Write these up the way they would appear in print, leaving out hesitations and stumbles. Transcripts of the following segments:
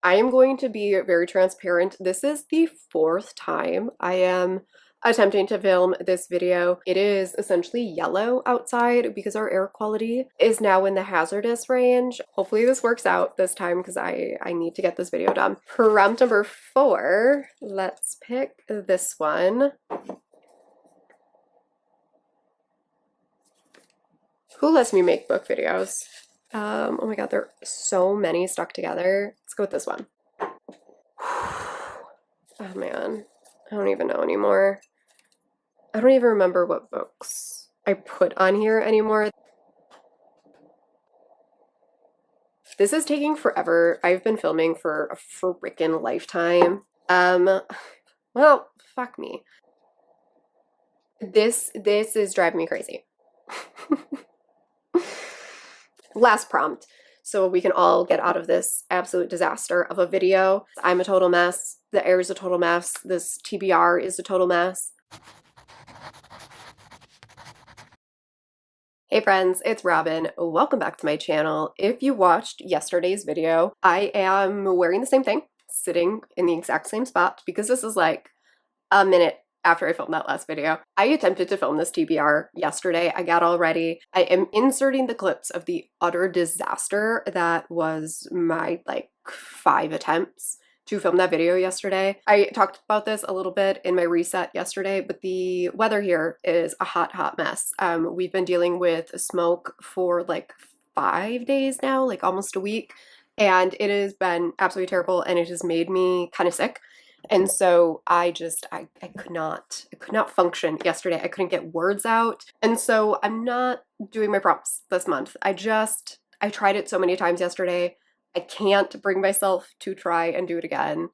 I am going to be very transparent. This is the fourth time I am attempting to film this video. It is essentially yellow outside because our air quality is now in the hazardous range. Hopefully this works out this time because I need to get this video done. Prompt number 4, let's pick this one. Who lets me make book videos? Oh my god, there are so many stuck together. Let's go with this one. Oh man, I don't even know anymore. I don't even remember what books I put on here anymore. This is taking forever. I've been filming for a freaking lifetime. Well, fuck me. This is driving me crazy. Last prompt, so we can all get out of this absolute disaster of a video. I'm a total mess. The air is a total mess. This TBR is a total mess. Hey friends, it's Robin. Welcome back to my channel. If you watched yesterday's video, I am wearing the same thing, sitting in the exact same spot, because this is like a minute after I filmed that last video. I attempted to film this TBR yesterday. I got all ready. I am inserting the clips of the utter disaster that was my 5 attempts to film that video yesterday. I talked about this a little bit in my reset yesterday, but the weather here is a hot mess. We've been dealing with smoke for like 5 days now, like almost a week, and it has been absolutely terrible, and it has made me kind of sick. And so I could not function yesterday. I couldn't get words out. And so I'm not doing my prompts this month. I tried it so many times yesterday. I can't bring myself to try and do it again.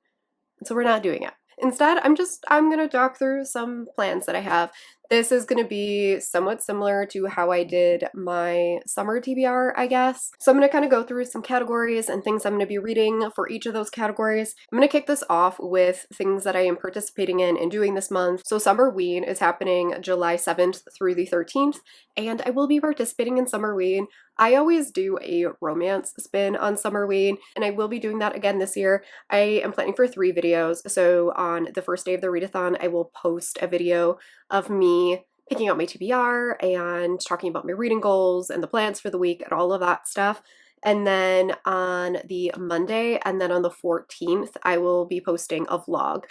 So we're not doing it. Instead, I'm gonna talk through some plans that I have. This is gonna be somewhat similar to how I did my summer TBR, I guess. So I'm gonna kind of go through some categories and things I'm gonna be reading for each of those categories. I'm gonna kick this off with things that I am participating in and doing this month. So Summerween is happening July 7th through the 13th, and I will be participating in Summerween. I always do a romance spin on Summerween, and I will be doing that again this year. I am planning for 3 videos, so on the first day of the readathon, I will post a video of me picking out my TBR and talking about my reading goals and the plans for the week and all of that stuff. And then on the Monday and then on the 14th, I will be posting a vlog.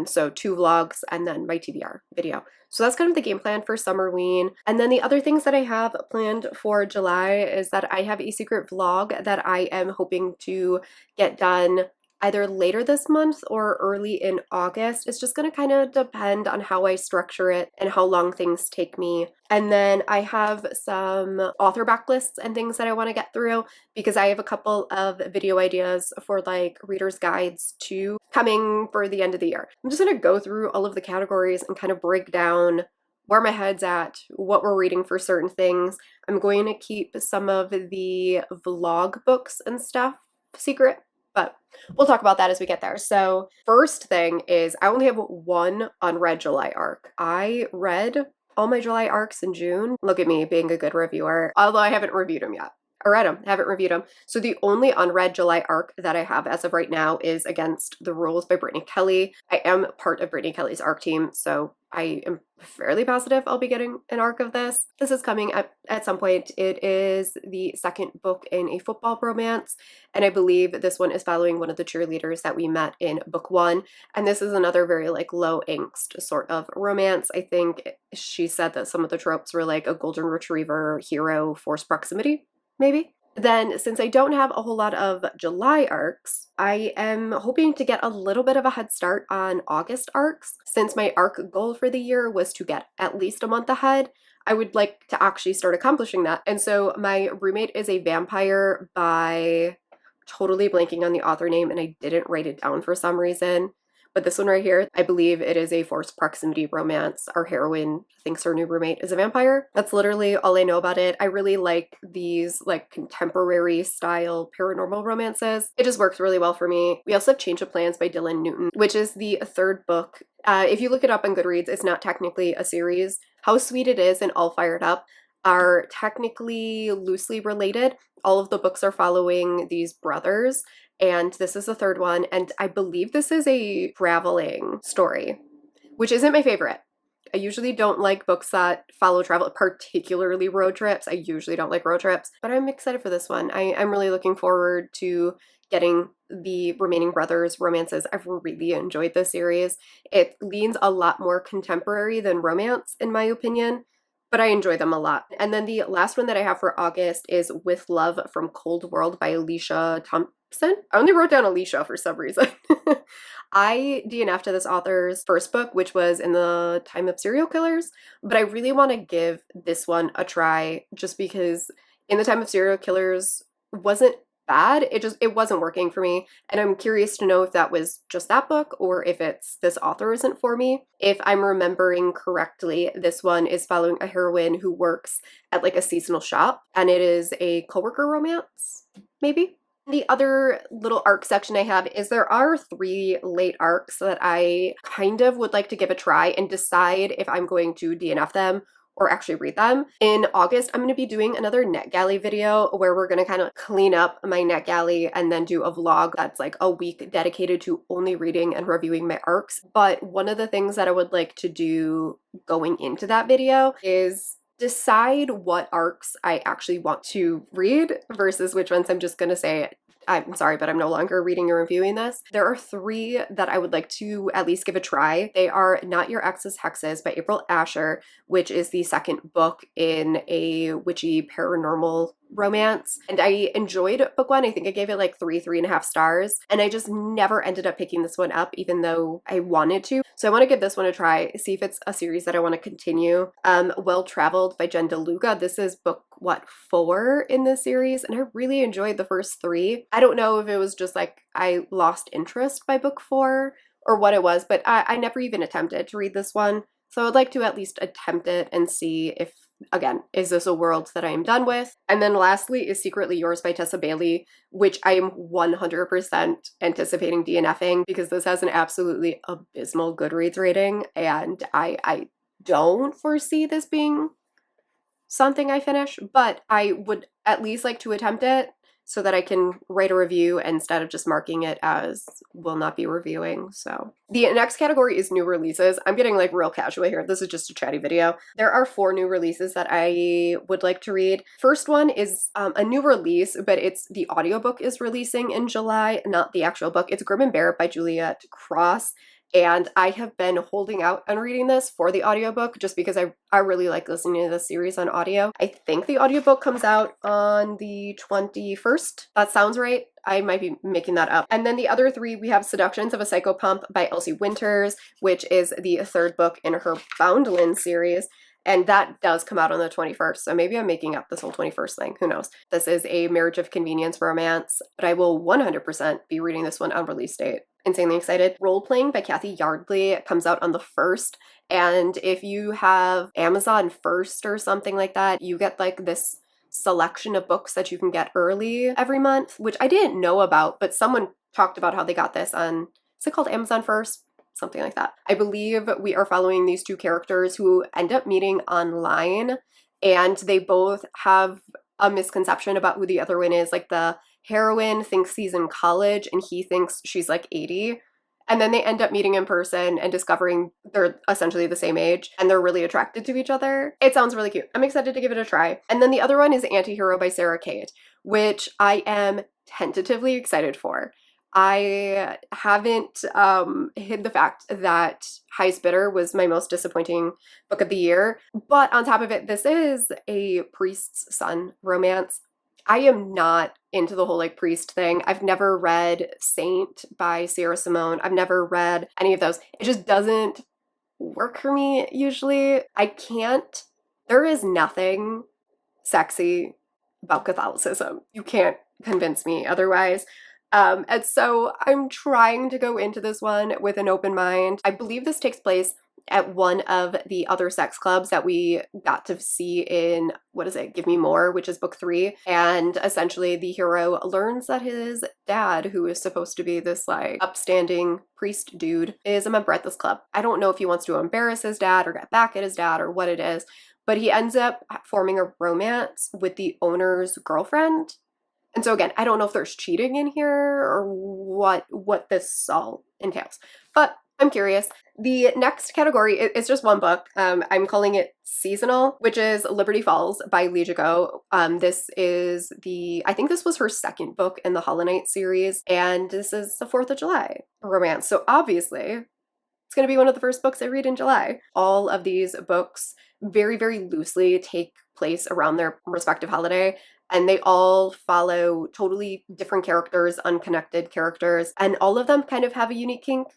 So 2 vlogs and then my TBR video. So that's kind of the game plan for Summerween. And then the other things that I have planned for July is that I have a secret vlog that I am hoping to get done either later this month or early in August. It's just going to kind of depend on how I structure it and how long things take me. And then I have some author backlists and things that I want to get through because I have a couple of video ideas for like reader's guides too coming for the end of the year. I'm just going to go through all of the categories and kind of break down where my head's at, what we're reading for certain things. I'm going to keep some of the vlog books and stuff secret, but we'll talk about that as we get there. So first thing is I only have 1 unread July arc. I read all my July arcs in June. Look at me being a good reviewer, although I haven't reviewed them yet. I read them, haven't reviewed them. So the only unread July arc that I have as of right now is Against the Rules by Brittany Kelley. I am part of Brittany Kelley's arc team, so I am fairly positive I'll be getting an arc of this. This is coming at some point. It is the 2nd book in a football romance, and I believe this one is following one of the cheerleaders that we met in book 1. And this is another very like low angst sort of romance. I think she said that some of the tropes were like a golden retriever, hero, forced proximity, maybe. Then, since I don't have a whole lot of July arcs, I am hoping to get a little bit of a head start on August arcs. Since my arc goal for the year was to get at least a month ahead, I would like to actually start accomplishing that. And so my roommate is a vampire by totally blanking on the author name, and I didn't write it down for some reason. But this one right here, I believe it is a forced proximity romance. Our heroine thinks her new roommate is a vampire. That's literally all I know about it. I really like these like contemporary style paranormal romances. It just works really well for me. We also have Change of Plans by Dylan Newton, which is the 3rd book. If you look it up on Goodreads, it's not technically a series. How Sweet It Is and All Fired Up are technically loosely related. All of the books are following these brothers, and this is the third one, and I believe this is a traveling story, which isn't my favorite. I usually don't like books that follow travel, particularly road trips. I usually don't like road trips, but I'm excited for this one. I'm really looking forward to getting the remaining brothers romances. I've really enjoyed this series. It leans a lot more contemporary than romance, in my opinion, but I enjoy them a lot. And then the last one that I have for August is With Love from Cold World by Alicia Thompson. I only wrote down Alicia for some reason. I DNF'd to this author's first book, which was In the Time of Serial Killers, but I really want to give this one a try just because In the Time of Serial Killers wasn't bad. It wasn't working for me, and I'm curious to know if that was just that book or if it's this author isn't for me. If I'm remembering correctly, this one is following a heroine who works at like a seasonal shop, and it is a coworker romance, maybe. The other little arc section I have is there are 3 late arcs that I kind of would like to give a try and decide if I'm going to DNF them or actually read them. In August, I'm going to be doing another NetGalley video where we're going to kind of clean up my NetGalley and then do a vlog that's like a week dedicated to only reading and reviewing my arcs. But one of the things that I would like to do going into that video is decide what arcs I actually want to read versus which ones I'm just going to say, I'm sorry, but I'm no longer reading or reviewing this. There are 3 that I would like to at least give a try. They are Not Your Ex's Hexes by April Asher, which is the second book in a witchy paranormal romance. And I enjoyed book 1. I think I gave it like 3.5 stars. And I just never ended up picking this one up, even though I wanted to. So I want to give this one a try, see if it's a series that I want to continue. Well Traveled by Jen DeLuca. This is book, 4 in this series, and I really enjoyed the first 3. I don't know if it was just like I lost interest by book 4 or what it was, but I never even attempted to read this one. So I'd like to at least attempt it and see if, again, is this a world that I am done with? And then lastly is Secretly Yours by Tessa Bailey, which I am 100% anticipating DNFing because this has an absolutely abysmal Goodreads rating, and I don't foresee this being something I finish, but I would at least like to attempt it so that I can write a review instead of just marking it as will not be reviewing. So the next category is new releases. I'm getting like real casual here. This is just a chatty video. There are 4 new releases that I would like to read. First one is a new release, but it's the audiobook is releasing in July, not the actual book. It's Grim and Bear by Juliet Cross. And I have been holding out on reading this for the audiobook just because I really like listening to this series on audio. I think the audiobook comes out on the 21st. That sounds right. I might be making that up. And then the other 3, we have Seductions of a Psychopomp by Elsie Winters, which is the 3rd book in her Boundland series. And that does come out on the 21st, so maybe I'm making up this whole 21st thing. Who knows? This is a marriage of convenience romance, but I will 100% be reading this one on release date. Insanely excited. Role Playing by Kathy Yardley comes out on the 1st, and if you have Amazon First or something like that, you get like this selection of books that you can get early every month, which I didn't know about, but someone talked about how they got this on, is it called Amazon First? Something like that. I believe we are following these 2 characters who end up meeting online, and they both have a misconception about who the other one is. Like the heroine thinks he's in college and he thinks she's like 80. And then they end up meeting in person and discovering they're essentially the same age and they're really attracted to each other. It sounds really cute. I'm excited to give it a try. And then the other one is Antihero by Sarah Kate, which I am tentatively excited for. I haven't hid the fact that Highest Bidder was my most disappointing book of the year. But on top of it, this is a priest's son romance. I am not into the whole like priest thing. I've never read Saint by Sierra Simone. I've never read any of those. It just doesn't work for me usually. There is nothing sexy about Catholicism. You can't convince me otherwise. And so I'm trying to go into this one with an open mind. I believe this takes place at one of the other sex clubs that we got to see in, Give Me More, which is book 3. And essentially the hero learns that his dad, who is supposed to be this like upstanding priest dude, is a member at this club. I don't know if he wants to embarrass his dad or get back at his dad or what it is, but he ends up forming a romance with the owner's girlfriend. And so again, I don't know if there's cheating in here or what this all entails, but I'm curious. The next category is just one book. I'm calling it seasonal, which is Liberty Falls by Lee Jago. I think this was her second book in the Hollow Knight series, and this is the 4th of July romance. So obviously, it's going to be one of the first books I read in July. All of these books very, very loosely take place around their respective holiday, and they all follow totally different characters, unconnected characters, and all of them kind of have a unique kink.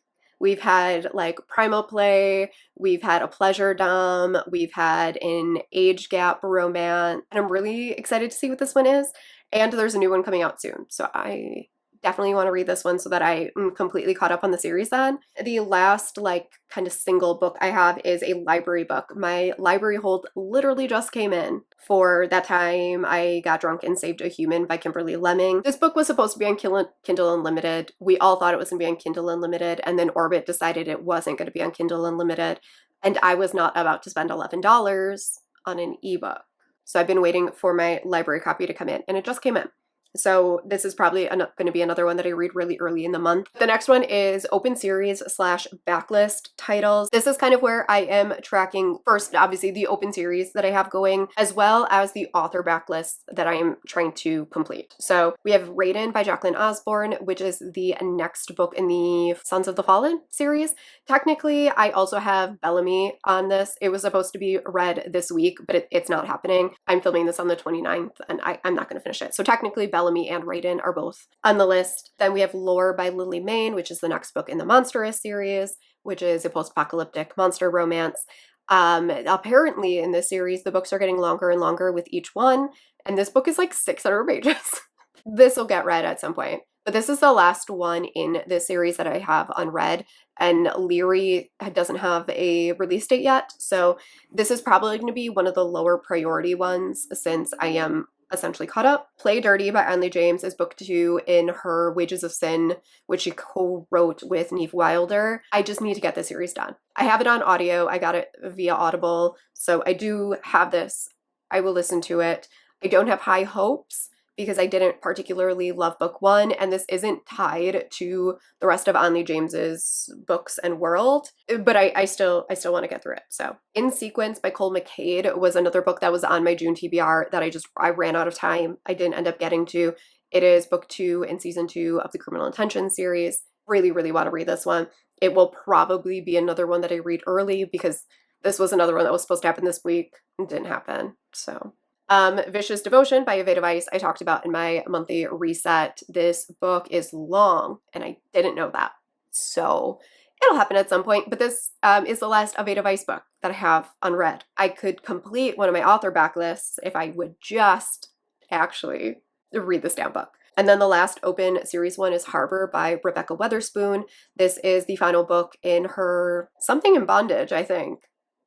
We've had like primal play, we've had a pleasure dom, we've had an age gap romance, and I'm really excited to see what this one is. And there's a new one coming out soon, so I definitely want to read this one so that I am completely caught up on the series then. The last like kind of single book I have is a library book. My library hold literally just came in for That Time I Got Drunk and Saved a Human by Kimberly Lemming. This book was supposed to be on Kindle Unlimited. We all thought it was going to be on Kindle Unlimited, and then Orbit decided it wasn't going to be on Kindle Unlimited, and I was not about to spend $11 on an ebook. So I've been waiting for my library copy to come in, and it just came in. So this is probably going to be another one that I read really early in the month. The next one is open series / backlist titles. This is kind of where I am tracking first, obviously, the open series that I have going, as well as the author backlist that I am trying to complete. So we have Raiden by Jacqueline Osborne, which is the next book in the Sons of the Fallen series. Technically, I also have Bellamy on this. It was supposed to be read this week, but it's not happening. I'm filming this on the 29th, and I'm not going to finish it. So technically, Bellamy and Raiden are both on the list. Then we have Lore by Lily Mayne, which is the next book in the Monstrous series, which is a post-apocalyptic monster romance. Apparently in this series, the books are getting longer and longer with each one, and this book is like 600 pages. This will get read at some point. But this is the last one in this series that I have unread, and Leary doesn't have a release date yet, so this is probably going to be one of the lower priority ones since I am essentially caught up. Play Dirty by Anley James is book 2 in her Wages of Sin, which she co-wrote with Neve Wilder. I just need to get this series done. I have it on audio. I got it via Audible, so I do have this. I will listen to it. I don't have high hopes because I didn't particularly love book 1, and this isn't tied to the rest of Anley James's books and world, but I still want to get through it. So In Sequence by Cole McCade was another book that was on my June TBR that I ran out of time. I didn't end up getting to. It is book 2 in season 2 of the Criminal Intention series. Really, really want to read this one. It will probably be another one that I read early because this was another one that was supposed to happen this week and didn't happen. So Vicious Devotion by Evada Weiss, I talked about in my monthly reset. This book is long, and I didn't know that. So it'll happen at some point, but this is the last Evada Weiss book that I have unread. I could complete one of my author backlists if I would just actually read this damn book. And then the last open series one is Harbor by Rebecca Weatherspoon. This is the final book in her Something in Bondage, I think.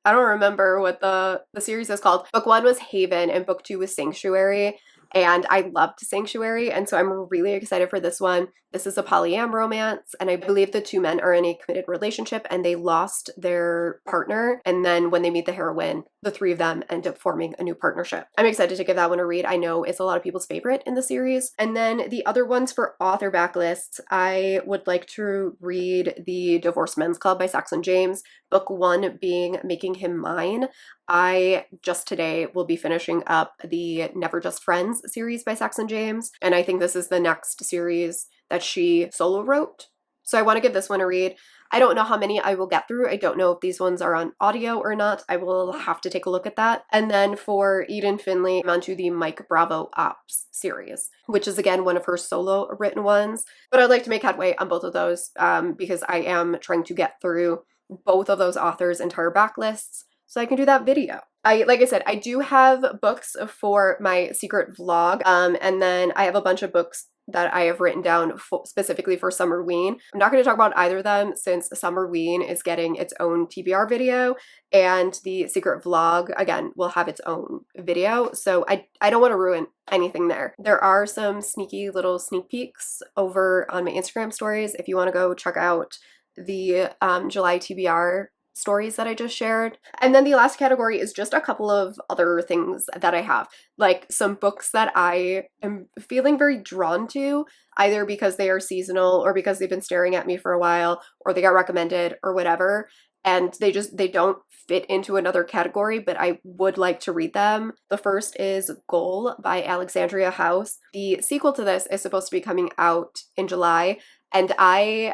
I don't remember what the series is called. Book 1 was Haven and book 2 was Sanctuary, and I loved Sanctuary, and so I'm really excited for this one. This is a polyam romance, and I believe the two men are in a committed relationship and they lost their partner, and then when they meet the heroine, the three of them end up forming a new partnership. I'm excited to give that one a read. I know it's a lot of people's favorite in the series. And then the other ones for author backlists, I would like to read The Divorced Men's Club by Saxon James, book 1 being Making Him Mine. I just today will be finishing up the Never Just Friends series by Saxon James, and I think this is the next series that she solo wrote. So I want to give this one a read. I don't know how many I will get through. I don't know if these ones are on audio or not. I will have to take a look at that. And then for Eden Finley, I'm onto the Mike Bravo Ops series, which is again one of her solo written ones. But I'd like to make headway on both of those because I am trying to get through both of those authors' entire backlists so I can do that video. Like I said, I do have books for my secret vlog, and then I have a bunch of books that I have written down specifically for Summerween. I'm not going to talk about either of them since Summerween is getting its own TBR video, and the secret vlog, again, will have its own video, so I don't want to ruin anything there. There are some sneaky little sneak peeks over on my Instagram stories if you want to go check out the July TBR stories that I just shared. And then the last category is just a couple of other things that I have, like some books that I am feeling very drawn to, either because they are seasonal or because they've been staring at me for a while or they got recommended or whatever. And they don't fit into another category, but I would like to read them. The first is Goal by Alexandria House. The sequel to this is supposed to be coming out in July, and I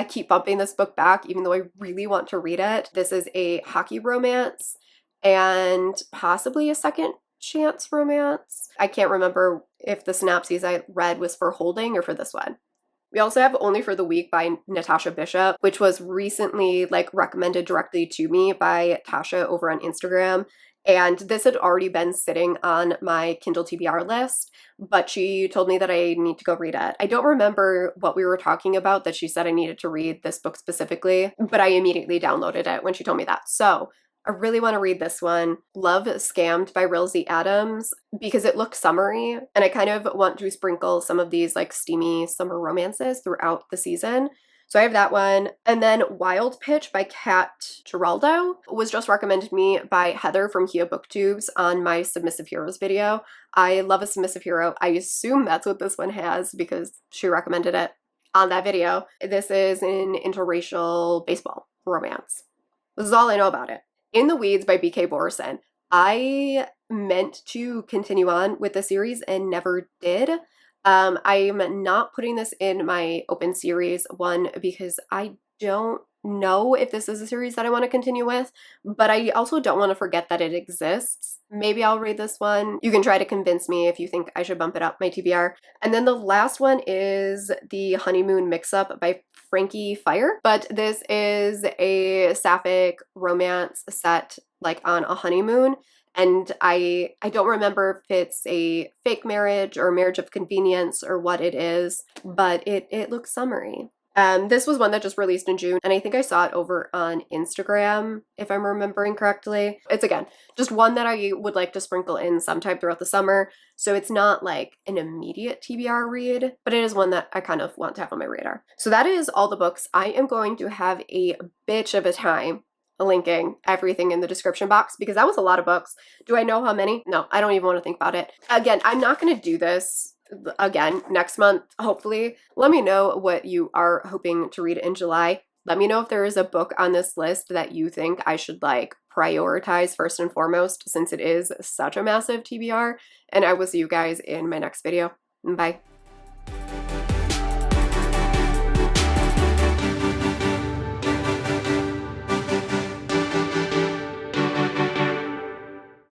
keep bumping this book back even though I really want to read it. This is a hockey romance and possibly a second chance romance. I can't remember if the synopsis I read was for Holding or for this one. We also have Only for the Week by Natasha Bishop, which was recently recommended directly to me by Tasha over on Instagram. And this had already been sitting on my Kindle TBR list, but she told me that I need to go read it. I don't remember what we were talking about that she said I needed to read this book specifically, but I immediately downloaded it when she told me that. So I really want to read this one, Love Scammed by Rilsey Adams, because it looks summery, and I kind of want to sprinkle some of these steamy summer romances throughout the season. So I have that one. And then Wild Pitch by Kat Giraldo was just recommended me by Heather from Kia Booktubes on my Submissive Heroes video. I love a submissive hero. I assume that's what this one has because she recommended it on that video. This is an interracial baseball romance. This is all I know about it. In the Weeds by BK Borison. I meant to continue on with the series and never did. I'm not putting this in my open series, one, because I don't know if this is a series that I want to continue with, but I also don't want to forget that it exists. Maybe I'll read this one. You can try to convince me if you think I should bump it up my TBR. And then the last one is The Honeymoon Mix-Up by Frankie Fire, but this is a sapphic romance set on a honeymoon. And I don't remember if it's a fake marriage or marriage of convenience or what it is, but it looks summery. This was one that just released in June, and I think I saw it over on Instagram, if I'm remembering correctly. It's, again, just one that I would like to sprinkle in sometime throughout the summer, so it's not an immediate TBR read, but it is one that I kind of want to have on my radar. So that is all the books. I am going to have a bitch of a time linking everything in the description box because that was a lot of books. Do I know how many? No, I don't even want to think about it. Again, I'm not going to do this again next month, hopefully. Let me know what you are hoping to read in July. Let me know if there is a book on this list that you think I should prioritize first and foremost, since it is such a massive TBR. And I will see you guys in my next video. Bye.